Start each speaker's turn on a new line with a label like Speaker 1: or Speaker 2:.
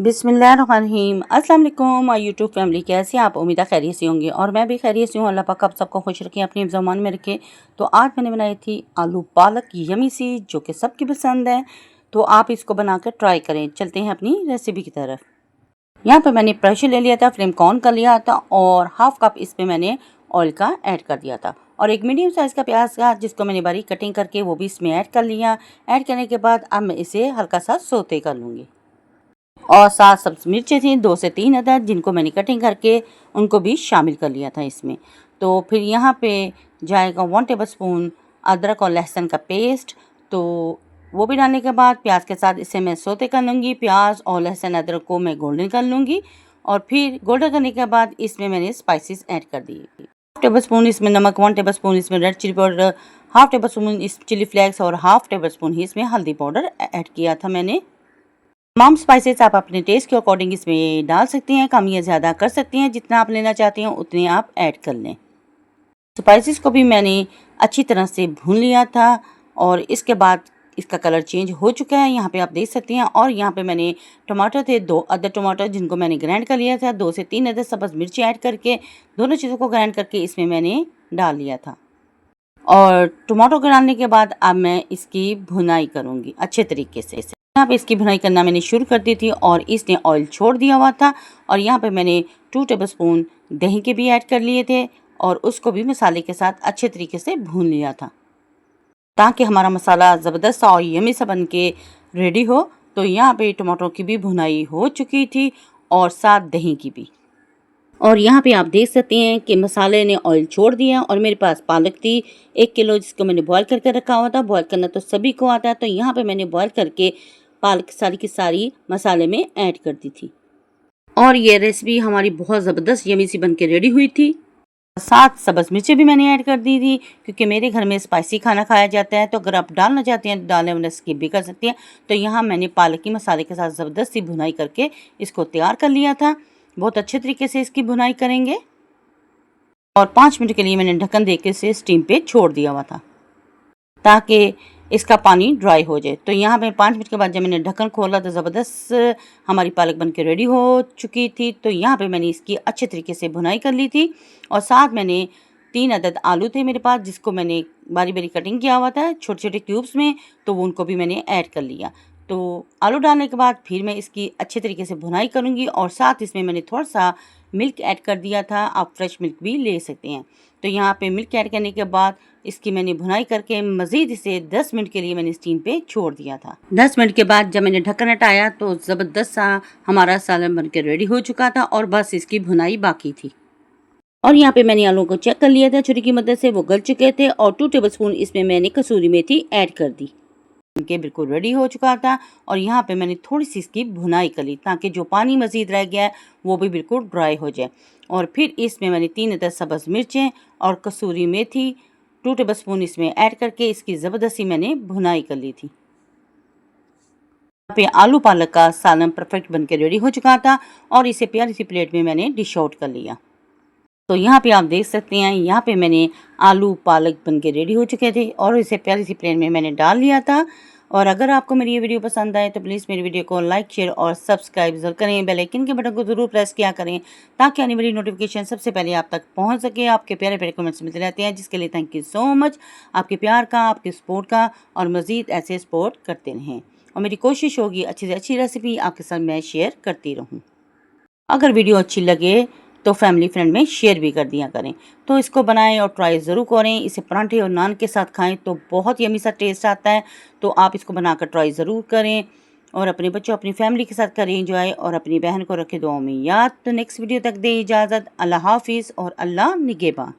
Speaker 1: बिस्मिल्लाहिर्रहमानिर्रहीम। अस्सलाम वालेकुम माय यूट्यूब फैमिली, कैसे आप? उम्मीद है खैरियत से होंगे और मैं भी खैरियत से हूँ। अल्लाह पाक आप सबको खुश रखें, अपनी ज़मान में रखे। तो आज मैंने बनाई थी आलू पालक यमी सी, जो कि सबकी पसंद है। तो आप इसको बनाकर ट्राई करें। चलते हैं अपनी रेसिपी की तरफ। यहाँ पर मैंने प्रेशर ले लिया था, फ्लेम ऑन कर लिया था और हाफ कप इसमें मैंने ऑयल का ऐड कर दिया था। और एक मीडियम साइज़ का प्याज का, जिसको मैंने बारीक कटिंग करके वो भी इसमें ऐड कर लिया। ऐड करने के बाद अब मैं इसे हल्का सा सोते कर लूँगी। और 7 सब्ज़ मिर्चें थी, 2 से 3 अदद, जिनको मैंने कटिंग करके उनको भी शामिल कर लिया था इसमें। तो फिर यहाँ पे जाएगा 1 टेबलस्पून अदरक और लहसुन का पेस्ट। तो वो भी डालने के बाद प्याज के साथ इसे मैं सोते कर लूँगी। प्याज और लहसुन अदरक को मैं गोल्डन कर लूँगी और फिर गोल्डन करने के बाद इसमें मैंने स्पाइसेस ऐड कर दिए। 1 टेबलस्पून इसमें नमक, 1 टेबलस्पून इसमें रेड चिली पाउडर, 1/2 टेबलस्पून इस चिली फ्लेक्स और 1/2 टेबलस्पून ही इसमें हल्दी पाउडर ऐड किया था मैंने। तमाम स्पाइसेस आप अपने टेस्ट के अकॉर्डिंग इसमें डाल सकती हैं, कम या ज़्यादा कर सकती हैं। जितना आप लेना चाहती हैं उतने आप ऐड कर लें। स्पाइसेस को भी मैंने अच्छी तरह से भून लिया था और इसके बाद इसका कलर चेंज हो चुका है, यहाँ पे आप देख सकती हैं। और यहाँ पे मैंने टमाटर थे, 2 अदद टमाटर, जिनको मैंने ग्राइंड कर लिया था। 2 से 3 अदद सब्ज़ मिर्ची ऐड करके दोनों चीज़ों को ग्राइंड करके इसमें मैंने डाल लिया था। और टमाटो को डालने के बाद अब मैं इसकी भुनाई करूँगी अच्छे तरीके से। यहाँ पे इसकी भुनाई करना मैंने शुरू कर दी थी और इसने ऑयल छोड़ दिया हुआ था। और यहाँ पे मैंने 2 टेबलस्पून दही के भी ऐड कर लिए थे और उसको भी मसाले के साथ अच्छे तरीके से भून लिया था, ताकि हमारा मसाला ज़बरदस्त और यमी सा बन के रेडी हो। तो यहाँ पे टमाटरों की भी भुनाई हो चुकी थी और साथ दही की भी। और यहाँ पे आप देख सकते हैं कि मसाले ने ऑयल छोड़ दिया। और मेरे पास पालक थी 1 किलो, जिसको मैंने बॉयल करके रखा हुआ था। बॉयल करना तो सभी को आता है। तो यहाँ पे मैंने बॉयल करके पालक सारी की सारी मसाले में ऐड कर दी थी और ये रेसिपी हमारी बहुत ज़बरदस्त यमी सी बन के रेडी हुई थी। साथ सब्ज़ मिर्चें भी मैंने ऐड कर दी थी, क्योंकि मेरे घर में स्पाइसी खाना खाया जाता है। तो अगर आप डालना चाहते हैं तो डालें, वरना स्किप भी कर सकती हैं। तो यहाँ मैंने पालक की मसाले के साथ ज़बरदस्त सी भुनाई करके इसको तैयार कर लिया था। बहुत अच्छे तरीके से इसकी भुनाई करेंगे और 5 मिनट के लिए मैंने ढक्कन दे के इसे स्टीम पे छोड़ दिया हुआ था, ताकि इसका पानी ड्राई हो जाए। तो यहाँ पे 5 मिनट के बाद जब मैंने ढक्कन खोला तो ज़बरदस्त हमारी पालक बन के रेडी हो चुकी थी। तो यहाँ पे मैंने इसकी अच्छे तरीके से भुनाई कर ली थी और साथ मैंने 3 अदद आलू थे मेरे पास, जिसको मैंने बारी बारी कटिंग किया हुआ था छोटे छोटे क्यूब्स में। तो वो उनको भी मैंने ऐड कर लिया। तो आलू डालने के बाद फिर मैं इसकी अच्छे तरीके से भुनाई करूँगी और साथ इसमें मैंने थोड़ा सा मिल्क ऐड कर दिया था। आप फ्रेश मिल्क भी ले सकते हैं। तो यहाँ पे मिल्क ऐड करने के बाद इसकी मैंने भुनाई करके मज़ीद इसे 10 मिनट के लिए मैंने स्टीम पे छोड़ दिया था। 10 मिनट के बाद जब मैंने ढक्कन हटाया तो ज़बरदस्त सा हमारा सालन बन के रेडी हो चुका था और बस इसकी भुनाई बाकी थी। और यहाँ पे मैंने आलू को चेक कर लिया था छुरी की मदद से, वो गल चुके थे। और 2 टेबलस्पून इसमें मैंने कसूरी मेथी ऐड कर दी, के बिल्कुल रेडी हो चुका था। और यहाँ पे मैंने थोड़ी सी इसकी भुनाई कर ली, ताकि जो पानी मज़ीद रह गया है वो भी बिल्कुल ड्राई हो जाए। और फिर इसमें मैंने 3 अदद सब्ज़ मिर्चें और कसूरी मेथी 2 टेबलस्पून इसमें ऐड करके इसकी ज़बरदस्ती मैंने भुनाई कर ली थी। यहाँ पे आलू पालक का सालन परफेक्ट बन के रेडी हो चुका था और इसे प्यारी सी प्लेट में मैंने डिश आउट कर लिया। तो यहाँ पे आप देख सकते हैं, यहाँ पे मैंने आलू पालक बन के रेडी हो चुके थे और इसे प्यारी सी प्लेट में मैंने डाल लिया था। और अगर आपको मेरी ये वीडियो पसंद आए तो प्लीज़ मेरी वीडियो को लाइक, शेयर और सब्सक्राइब ज़रूर करें। बेल आइकन के बटन को ज़रूर प्रेस किया करें, ताकि आने वाली नोटिफिकेशन सबसे पहले आप तक पहुँच सके। आपके प्यारे प्यारे कमेंट्स मिलते रहते हैं, जिसके लिए थैंक यू सो मच। आपके प्यार का, आपके सपोर्ट का, और मज़ीद ऐसे सपोर्ट करते रहें। और मेरी कोशिश होगी अच्छी से अच्छी रेसिपी आपके साथ मैं शेयर करती रहूँ। अगर वीडियो अच्छी लगे तो फैमिली फ्रेंड में शेयर भी कर दिया करें। तो इसको बनाएं और ट्राई ज़रूर करें। इसे पराठे और नान के साथ खाएं तो बहुत यमी सा टेस्ट आता है। तो आप इसको बनाकर ट्राई ज़रूर करें और अपने बच्चों, अपनी फैमिली के साथ करें एंजॉय, और अपनी बहन को रखें दुआओं में याद। तो नेक्स्ट वीडियो तक दे इजाज़त। अल्लाह हाफिज़ और अल्लाह निगहबान।